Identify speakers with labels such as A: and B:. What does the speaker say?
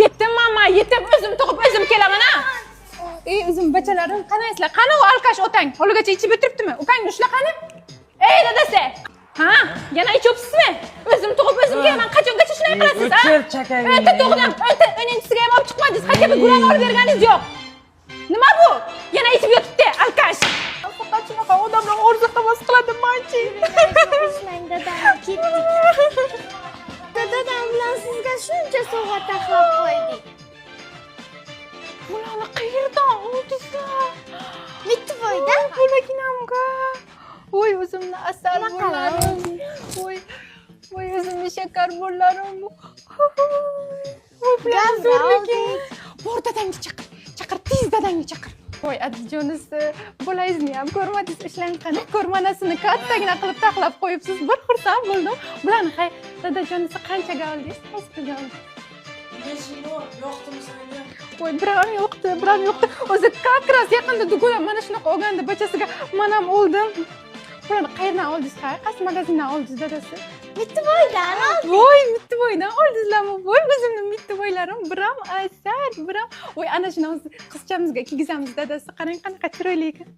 A: Yetdim mama, yetdim. O'zim tug'ib, o'zim kelaman ha. Ey, o'zim bachalarim, qanaysizlar? Qani u alkash otang? Hovligacha ichib o'tiribdimi? Ukangni ushla qani? Ey, dadasi. Ha, yana ichibsizmi? O'zim tug'ib, o'zim kelaman. Qachongacha shunday qilasiz, ha?
B: O'chir chakangni.
A: O'ta to'g'lam, o'ta o'ninchisiga ham olib chiqmadingiz. Hakabi gulang olib berganingiz yo'q. Nima bu? Yana ichib yotibdi, alkash. Faqat shunaqa odamlar orzu havas qiladimi-chi?
C: Ishlang dadam, ketdik. Dadam bilan sizga shuncha sovg'a taxlab qo'ydik.
A: Bularni qayerdan oldingizlar?
C: Mittivoydan.
A: Bo'laginamga. Voy, o'zimni asal bo'larim. Voy, o'zimni shakar bo'larim.
C: Gavra oldik.
A: Bor dadangni chaqir, tez dadangni chaqir. Voy, Adijonisi, bolangizni ham ko'rmadingiz, ishlanqani ko'rmanasini kattagina qilib taxlab qo'yibsiz. Bir xursand bo'ldim. Bularni dadajonisi qanchaga oldingiz? Qaysiga oldingiz?
B: 5 yil yo'qdimi senga?
A: Voy, biram yo'qdi. O'zi kakras yaqinda dugonam mana shunaqa olganda bachasiga men ham oldim. Bularni qayerdan oldingiz? Qaysi magazindan oldingiz, dadasi?
C: Mittivoydan oldik.
A: Voy, Mittivoydan oldingizlarmi? Voy, o'zimni Mittivoylarim biram asar, biram. Voy, ana shuni qizchamizga kiygizamiz, dadasi. Qarang, qanaqa chiroyli ekan.